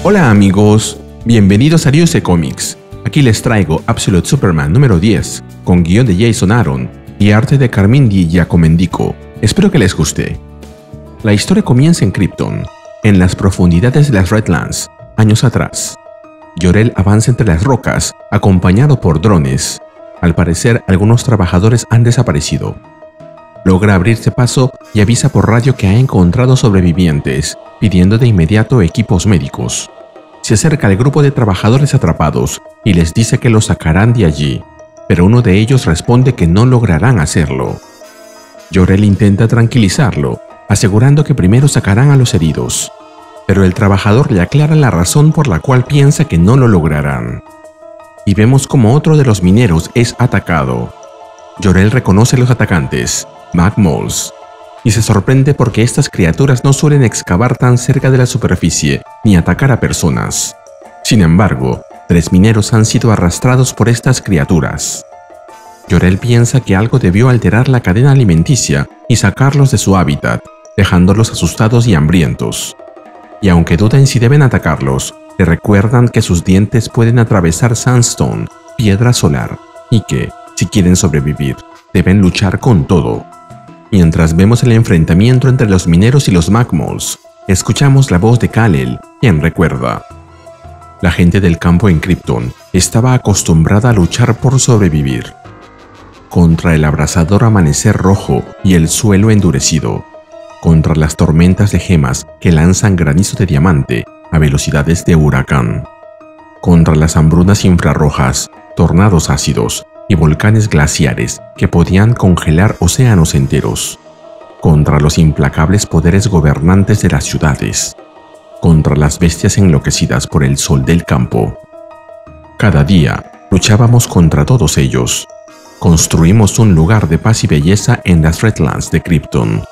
Hola amigos, bienvenidos a Ryusei Comics. Aquí les traigo Absolute Superman número 10, con guión de Jason Aaron y arte de Carmine Di Giacomendico. Espero que les guste. La historia comienza en Krypton, en las profundidades de las Redlands, años atrás. Jor-El avanza entre las rocas, acompañado por drones. Al parecer, algunos trabajadores han desaparecido. Logra abrirse paso y avisa por radio que ha encontrado sobrevivientes, pidiendo de inmediato equipos médicos. Se acerca al grupo de trabajadores atrapados y les dice que los sacarán de allí, pero uno de ellos responde que no lograrán hacerlo. Jor-El intenta tranquilizarlo, asegurando que primero sacarán a los heridos, pero el trabajador le aclara la razón por la cual piensa que no lo lograrán. Y vemos como otro de los mineros es atacado. Jor-El reconoce a los atacantes, Magmols, y se sorprende porque estas criaturas no suelen excavar tan cerca de la superficie ni atacar a personas. Sin embargo, 3 mineros han sido arrastrados por estas criaturas. Jor-El piensa que algo debió alterar la cadena alimenticia y sacarlos de su hábitat, dejándolos asustados y hambrientos. Y aunque duda en si deben atacarlos, le recuerdan que sus dientes pueden atravesar sandstone, piedra solar, y que, si quieren sobrevivir, deben luchar con todo. Mientras vemos el enfrentamiento entre los mineros y los Magmols, escuchamos la voz de Kal-El, quien recuerda: la gente del campo en Krypton estaba acostumbrada a luchar por sobrevivir. Contra el abrasador amanecer rojo y el suelo endurecido. Contra las tormentas de gemas que lanzan granizo de diamante a velocidades de huracán. Contra las hambrunas infrarrojas, tornados ácidos y volcanes glaciares que podían congelar océanos enteros. Contra los implacables poderes gobernantes de las ciudades. Contra las bestias enloquecidas por el sol del campo. Cada día luchábamos contra todos ellos. Construimos un lugar de paz y belleza en las Redlands de Krypton,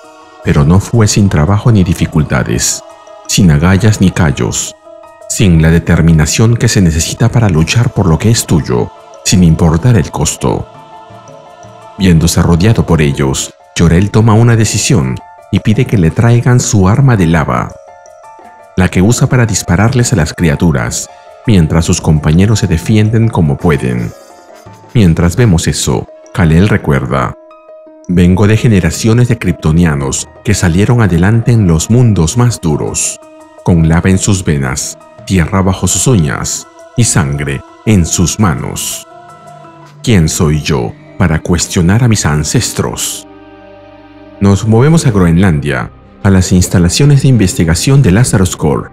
pero no fue sin trabajo ni dificultades, sin agallas ni callos, sin la determinación que se necesita para luchar por lo que es tuyo, sin importar el costo. Viéndose rodeado por ellos, Jor-El toma una decisión y pide que le traigan su arma de lava, la que usa para dispararles a las criaturas, mientras sus compañeros se defienden como pueden. Mientras vemos eso, Kal-El recuerda: vengo de generaciones de kryptonianos que salieron adelante en los mundos más duros, con lava en sus venas, tierra bajo sus uñas y sangre en sus manos. ¿Quién soy yo para cuestionar a mis ancestros? Nos movemos a Groenlandia, a las instalaciones de investigación de Lazarus Corp.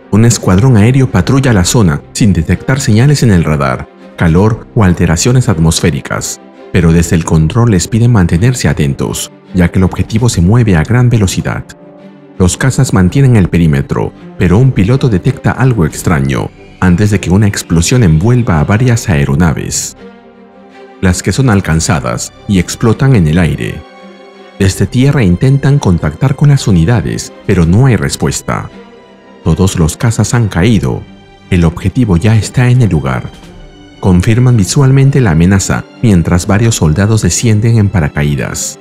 Un escuadrón aéreo patrulla la zona sin detectar señales en el radar, calor o alteraciones atmosféricas, pero desde el control les piden mantenerse atentos, ya que el objetivo se mueve a gran velocidad. Los cazas mantienen el perímetro, pero un piloto detecta algo extraño antes de que una explosión envuelva a varias aeronaves. Las que son alcanzadas y explotan en el aire. Desde tierra intentan contactar con las unidades, pero no hay respuesta. Todos los cazas han caído. El objetivo ya está en el lugar. Confirman visualmente la amenaza mientras varios soldados descienden en paracaídas.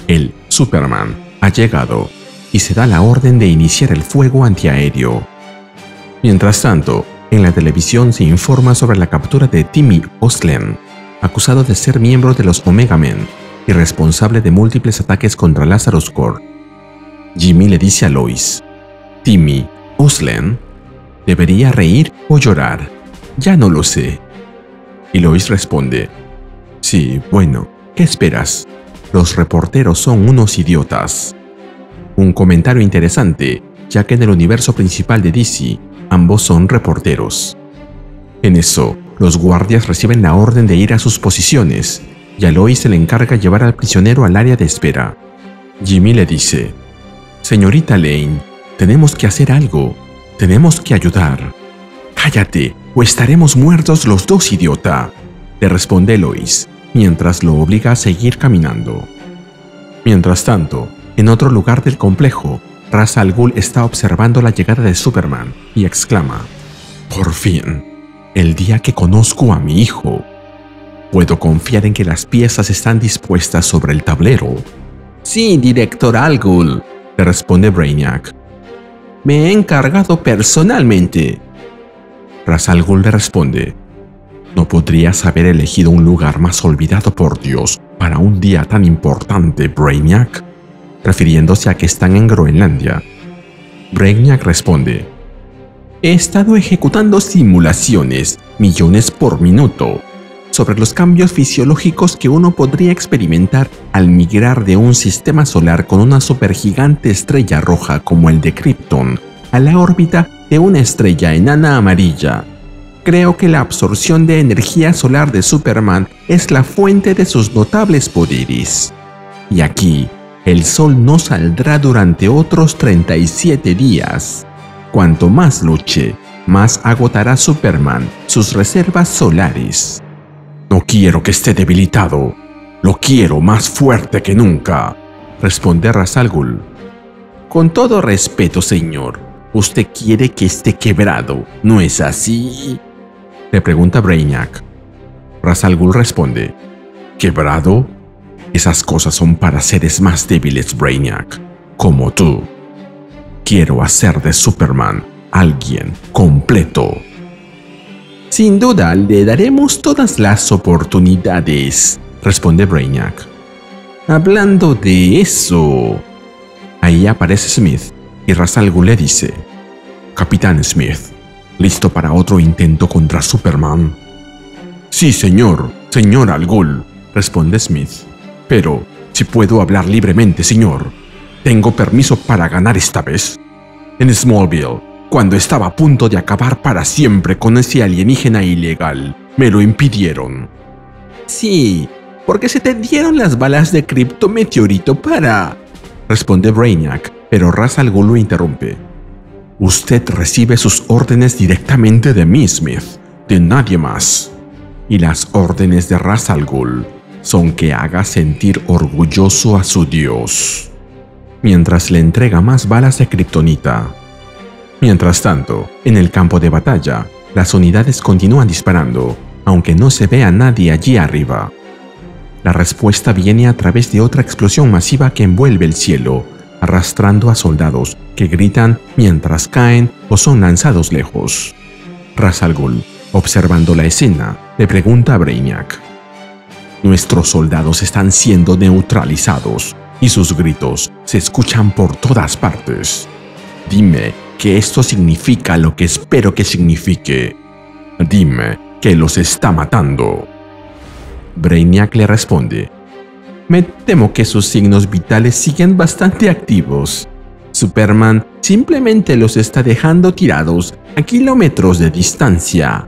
El Superman ha llegado y se da la orden de iniciar el fuego antiaéreo. Mientras tanto, en la televisión se informa sobre la captura de Timmy Oslen, acusado de ser miembro de los Omega Men y responsable de múltiples ataques contra Lazarus Corp. Jimmy le dice a Lois: Timmy Oslen, ¿debería reír o llorar? Ya no lo sé. Y Lois responde: sí, bueno, ¿qué esperas? Los reporteros son unos idiotas. Un comentario interesante, ya que en el universo principal de DC, ambos son reporteros. En eso, los guardias reciben la orden de ir a sus posiciones, y a Lois se le encarga llevar al prisionero al área de espera. Jimmy le dice: señorita Lane, tenemos que hacer algo, tenemos que ayudar. Cállate, o estaremos muertos los dos, idiota, le responde Lois, mientras lo obliga a seguir caminando. Mientras tanto, en otro lugar del complejo, Ra's al Ghul está observando la llegada de Superman y exclama: por fin, el día que conozco a mi hijo. Puedo confiar en que las piezas están dispuestas sobre el tablero. Sí, director Al Ghul, le responde Brainiac. Me he encargado personalmente. Ra's al Ghul le responde: no podrías haber elegido un lugar más olvidado por Dios para un día tan importante, Brainiac, refiriéndose a que están en Groenlandia. Brainiac responde: he estado ejecutando simulaciones, millones por minuto, sobre los cambios fisiológicos que uno podría experimentar al migrar de un sistema solar con una supergigante estrella roja como el de Krypton a la órbita de una estrella enana amarilla. Creo que la absorción de energía solar de Superman es la fuente de sus notables poderes. Y aquí, el sol no saldrá durante otros 37 días. Cuanto más luche, más agotará Superman sus reservas solares. No quiero que esté debilitado. Lo quiero más fuerte que nunca, responde Ra's al Ghul. Con todo respeto, señor, usted quiere que esté quebrado, ¿no es así?, le pregunta Brainiac. Ra's al Ghul responde: ¿quebrado? Esas cosas son para seres más débiles, Brainiac, como tú. Quiero hacer de Superman alguien completo. Sin duda, le daremos todas las oportunidades, responde Brainiac. Hablando de eso... Ahí aparece Smith y Ra's al Ghul le dice: Capitán Smith, ¿listo para otro intento contra Superman? Sí, señor al Ghul, responde Smith. Pero, si puedo hablar libremente, señor, ¿tengo permiso para ganar esta vez? En Smallville, cuando estaba a punto de acabar para siempre con ese alienígena ilegal, me lo impidieron. Sí, porque se te dieron las balas de criptometeorito para... responde Brainiac, pero Ra's al Ghul lo interrumpe. Usted recibe sus órdenes directamente de mí, Smith, de nadie más. Y las órdenes de Ra's al Ghul son que haga sentir orgulloso a su dios, mientras le entrega más balas de kriptonita. Mientras tanto, en el campo de batalla, las unidades continúan disparando, aunque no se ve a nadie allí arriba. La respuesta viene a través de otra explosión masiva que envuelve el cielo, arrastrando a soldados que gritan mientras caen o son lanzados lejos. Ra's al Ghul, observando la escena, le pregunta a Brainiac: nuestros soldados están siendo neutralizados y sus gritos se escuchan por todas partes. Dime que esto significa lo que espero que signifique. Dime que los está matando. Brainiac le responde: me temo que sus signos vitales siguen bastante activos. Superman simplemente los está dejando tirados a kilómetros de distancia.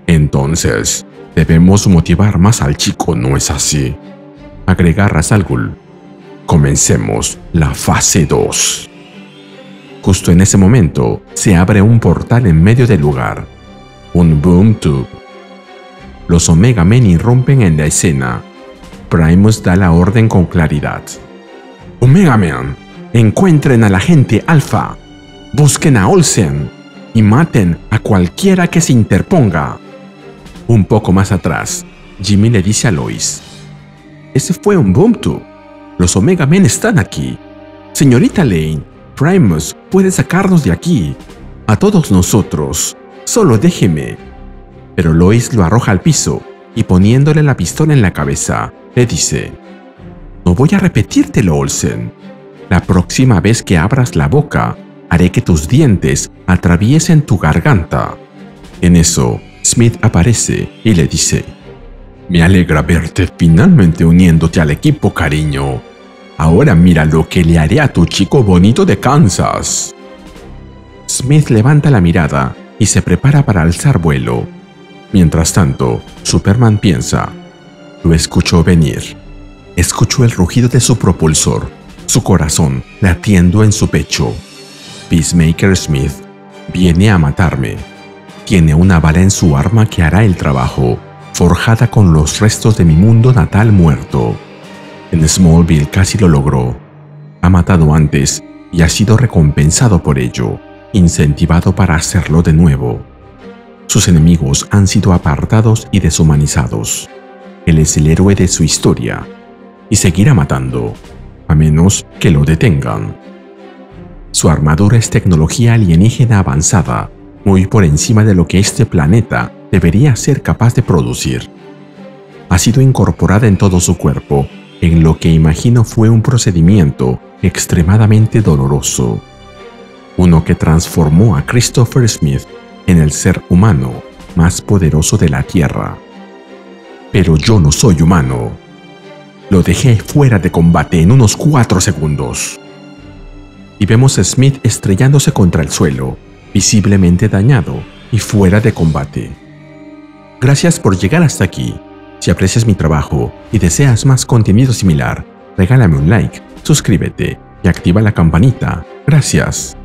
Entonces, debemos motivar más al chico, ¿no es así?, agrega Ra's al Ghul. Comencemos la fase 2. Justo en ese momento, se abre un portal en medio del lugar. Un boom tube. Los Omega Men irrumpen en la escena. Primus da la orden con claridad. Omega Men, encuentren al agente Alpha. Busquen a Olsen y maten a cualquiera que se interponga. Un poco más atrás, Jimmy le dice a Lois: ese fue un boom tube. Los Omega Men están aquí. Señorita Lane, Primus puede sacarnos de aquí. A todos nosotros. Solo déjeme. Pero Lois lo arroja al piso y poniéndole la pistola en la cabeza, le dice: no voy a repetírtelo, Olsen. La próxima vez que abras la boca, haré que tus dientes atraviesen tu garganta. En eso, Smith aparece y le dice: me alegra verte finalmente uniéndote al equipo, cariño. Ahora mira lo que le haré a tu chico bonito de Kansas. Smith levanta la mirada y se prepara para alzar vuelo. Mientras tanto, Superman piensa: lo escuchó venir. Escuchó el rugido de su propulsor, su corazón latiendo en su pecho. Peacemaker Smith viene a matarme. Tiene una bala en su arma que hará el trabajo, forjada con los restos de mi mundo natal muerto. En Smallville casi lo logró. Ha matado antes y ha sido recompensado por ello, incentivado para hacerlo de nuevo. Sus enemigos han sido apartados y deshumanizados. Él es el héroe de su historia y seguirá matando, a menos que lo detengan. Su armadura es tecnología alienígena avanzada, muy por encima de lo que este planeta debería ser capaz de producir. Ha sido incorporada en todo su cuerpo, en lo que imagino fue un procedimiento extremadamente doloroso. Uno que transformó a Christopher Smith en el ser humano más poderoso de la Tierra. Pero yo no soy humano. Lo dejé fuera de combate en unos 4 segundos. Y vemos a Smith estrellándose contra el suelo, visiblemente dañado y fuera de combate. Gracias por llegar hasta aquí. Si aprecias mi trabajo y deseas más contenido similar, regálame un like, suscríbete y activa la campanita. Gracias.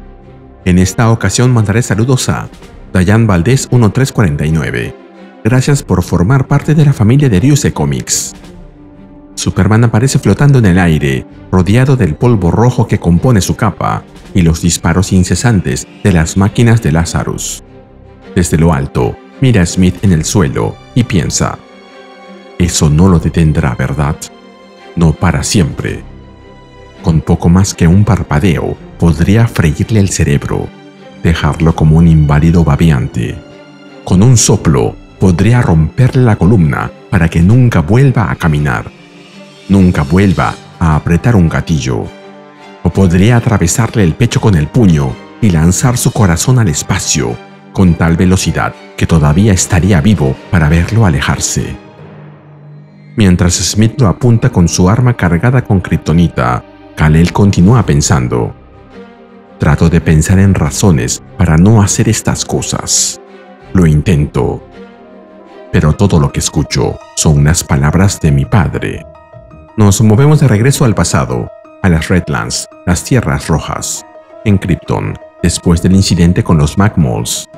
En esta ocasión mandaré saludos a Dayan Valdés 1349. Gracias por formar parte de la familia de Ryusei Comics. Superman aparece flotando en el aire, rodeado del polvo rojo que compone su capa y los disparos incesantes de las máquinas de Lazarus. Desde lo alto, mira a Smith en el suelo y piensa: eso no lo detendrá, ¿verdad? No para siempre. Con poco más que un parpadeo, podría freírle el cerebro, dejarlo como un inválido babeante. Con un soplo, podría romperle la columna para que nunca vuelva a caminar. Nunca vuelva a apretar un gatillo. O podría atravesarle el pecho con el puño y lanzar su corazón al espacio, con tal velocidad que todavía estaría vivo para verlo alejarse. Mientras Smith lo apunta con su arma cargada con kriptonita, Kal-El continúa pensando: trato de pensar en razones para no hacer estas cosas. Lo intento. Pero todo lo que escucho son las palabras de mi padre. Nos movemos de regreso al pasado, a las Redlands, las Tierras Rojas, en Krypton, después del incidente con los Magmols.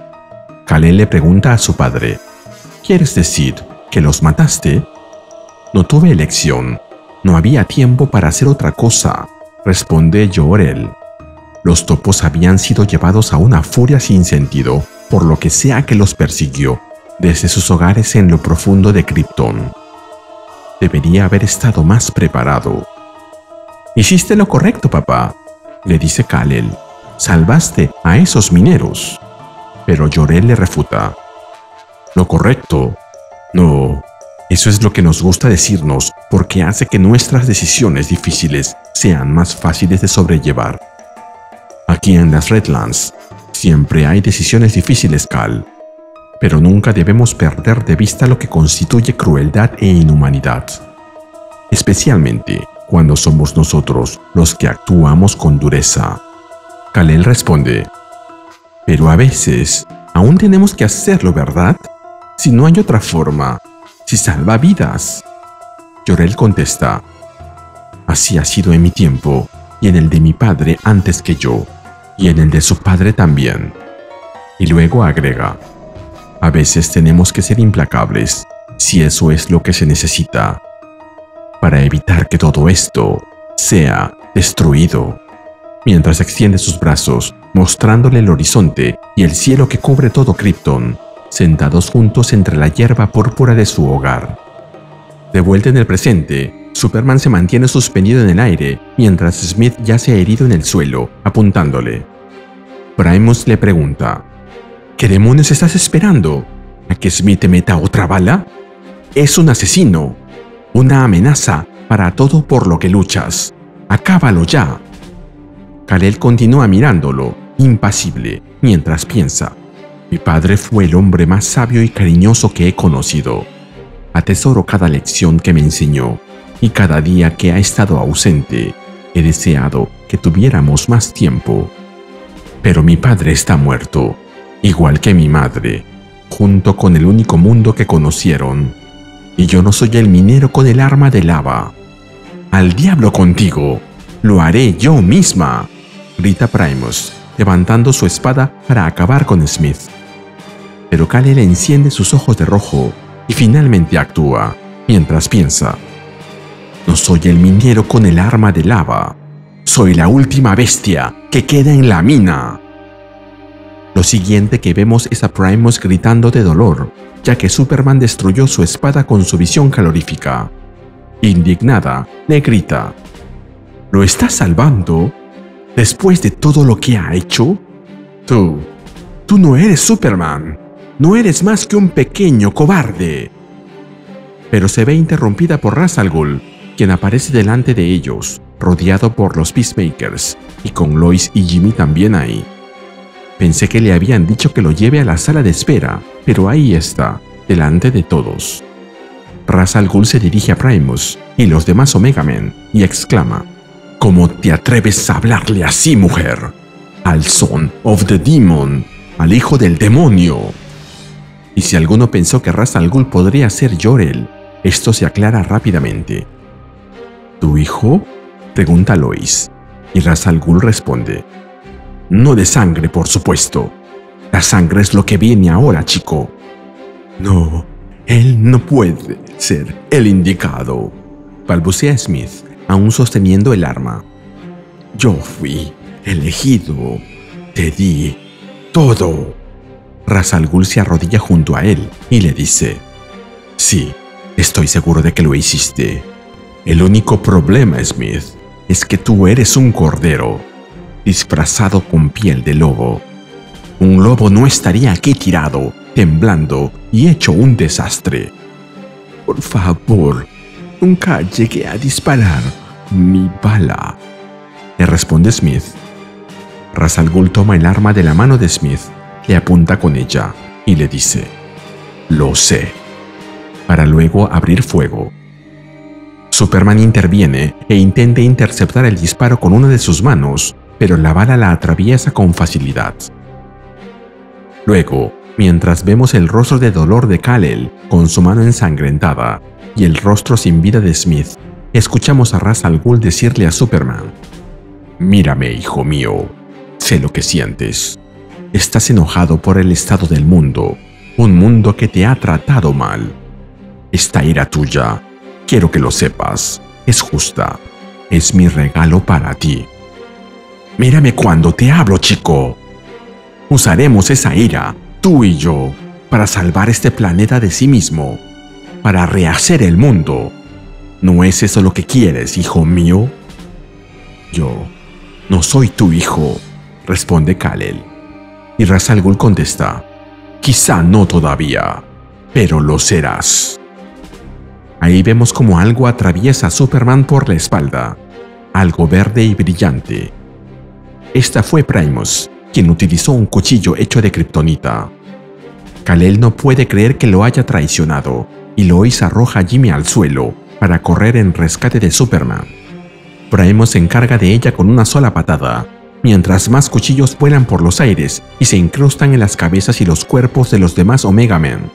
Kal-El le pregunta a su padre: ¿quieres decir que los mataste? No tuve elección. No había tiempo para hacer otra cosa, responde Jor-El. Los topos habían sido llevados a una furia sin sentido por lo que sea que los persiguió desde sus hogares en lo profundo de Krypton. Debería haber estado más preparado. Hiciste lo correcto, papá, le dice Kal-El. Salvaste a esos mineros. Pero Jor-El le refuta. ¿Lo correcto? No. Eso es lo que nos gusta decirnos porque hace que nuestras decisiones difíciles sean más fáciles de sobrellevar. Aquí en las Redlands siempre hay decisiones difíciles, Kal, pero nunca debemos perder de vista lo que constituye crueldad e inhumanidad, especialmente cuando somos nosotros los que actuamos con dureza. Kal-El responde: pero a veces aún tenemos que hacerlo, ¿verdad? Si no hay otra forma. Si salva vidas. Jor-El contesta: así ha sido en mi tiempo, y en el de mi padre antes que yo, y en el de su padre también. Y luego agrega: a veces tenemos que ser implacables, si eso es lo que se necesita, para evitar que todo esto sea destruido. Mientras extiende sus brazos, mostrándole el horizonte y el cielo que cubre todo Krypton, sentados juntos entre la hierba púrpura de su hogar. De vuelta en el presente, Superman se mantiene suspendido en el aire mientras Smith yace herido en el suelo, apuntándole. Primus le pregunta: ¿qué demonios estás esperando? ¿A que Smith te meta otra bala? Es un asesino, una amenaza para todo por lo que luchas. ¡Acábalo ya! Kal-El continúa mirándolo, impasible, mientras piensa: mi padre fue el hombre más sabio y cariñoso que he conocido. Atesoro cada lección que me enseñó, y cada día que ha estado ausente, he deseado que tuviéramos más tiempo. Pero mi padre está muerto, igual que mi madre, junto con el único mundo que conocieron. Y yo no soy el minero con el arma de lava. ¡Al diablo contigo! ¡Lo haré yo misma!, grita Primus, levantando su espada para acabar con Smith. Pero Kal-El enciende sus ojos de rojo y finalmente actúa, mientras piensa: no soy el minero con el arma de lava, soy la última bestia que queda en la mina. Lo siguiente que vemos es a Primus gritando de dolor, ya que Superman destruyó su espada con su visión calorífica. Indignada, le grita: ¿lo estás salvando? ¿Después de todo lo que ha hecho? Tú no eres Superman. No eres más que un pequeño cobarde. Pero se ve interrumpida por Ra's al Ghul, quien aparece delante de ellos, rodeado por los Peacemakers, y con Lois y Jimmy también ahí. Pensé que le habían dicho que lo lleve a la sala de espera, pero ahí está, delante de todos. Ra's al Ghul se dirige a Primus y los demás Omega Men y exclama: ¿Cómo te atreves a hablarle así, mujer? Al Son of the Demon, al hijo del demonio. Y si alguno pensó que Ra's al Ghul podría ser Jor-El, esto se aclara rápidamente. ¿Tu hijo?, pregunta Lois, y Ra's al Ghul responde: No de sangre, por supuesto. La sangre es lo que viene ahora, chico. No, él no puede ser el indicado, balbucea Smith, aún sosteniendo el arma. Yo fui elegido. Te di todo. Ra's al Ghul se arrodilla junto a él y le dice: Sí, estoy seguro de que lo hiciste. El único problema, Smith, es que tú eres un cordero, disfrazado con piel de lobo. Un lobo no estaría aquí tirado, temblando y hecho un desastre. Por favor, nunca llegué a disparar mi bala, le responde Smith. Ra's al Ghul toma el arma de la mano de Smith, le apunta con ella y le dice: Lo sé, para luego abrir fuego. Superman interviene e intenta interceptar el disparo con una de sus manos, pero la bala la atraviesa con facilidad. Luego, mientras vemos el rostro de dolor de Kal-El con su mano ensangrentada y el rostro sin vida de Smith, escuchamos a Ra's al Ghul decirle a Superman: Mírame, hijo mío, sé lo que sientes. Estás enojado por el estado del mundo, un mundo que te ha tratado mal. Esta ira tuya, quiero que lo sepas, es justa. Es mi regalo para ti. Mírame cuando te hablo, chico. Usaremos esa ira, tú y yo, para salvar este planeta de sí mismo, para rehacer el mundo. ¿No es eso lo que quieres, hijo mío? Yo no soy tu hijo, responde Kal-El. Y Ra's al Ghul contesta: Quizá no todavía, pero lo serás. Ahí vemos como algo atraviesa a Superman por la espalda, algo verde y brillante. Esta fue Primus, quien utilizó un cuchillo hecho de kriptonita. Kal-El no puede creer que lo haya traicionado, y Lois arroja a Jimmy al suelo para correr en rescate de Superman. Primus se encarga de ella con una sola patada, mientras más cuchillos vuelan por los aires y se incrustan en las cabezas y los cuerpos de los demás Omega Men.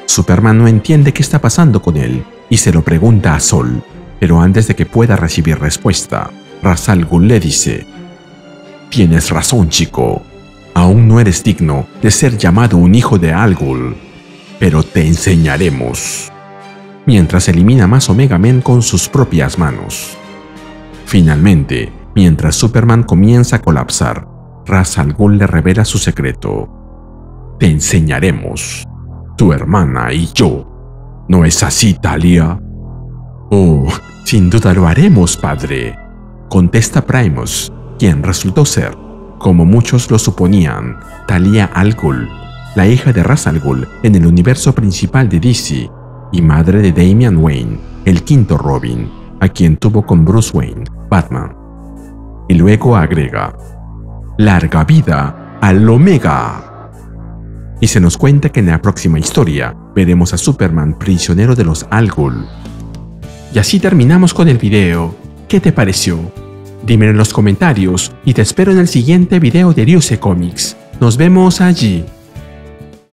Superman no entiende qué está pasando con él y se lo pregunta a Sol, pero antes de que pueda recibir respuesta, Ra's al Ghul le dice: Tienes razón, chico. Aún no eres digno de ser llamado un hijo de Al Ghul, pero te enseñaremos. Mientras elimina más Omega Men con sus propias manos. Finalmente, mientras Superman comienza a colapsar, Ra's al Ghul le revela su secreto. Te enseñaremos, tu hermana y yo. ¿No es así, Talia? Oh, sin duda lo haremos, padre, contesta Primus, quien resultó ser, como muchos lo suponían, Talia al Ghul, la hija de Ra's al Ghul en el universo principal de DC y madre de Damian Wayne, el quinto Robin, a quien tuvo con Bruce Wayne, Batman. Y luego agrega: ¡Larga vida al Omega! Y se nos cuenta que en la próxima historia veremos a Superman prisionero de los Al Ghul. Y así terminamos con el video. ¿Qué te pareció? Dímelo en los comentarios y te espero en el siguiente video de Ryusei Comics. Nos vemos allí.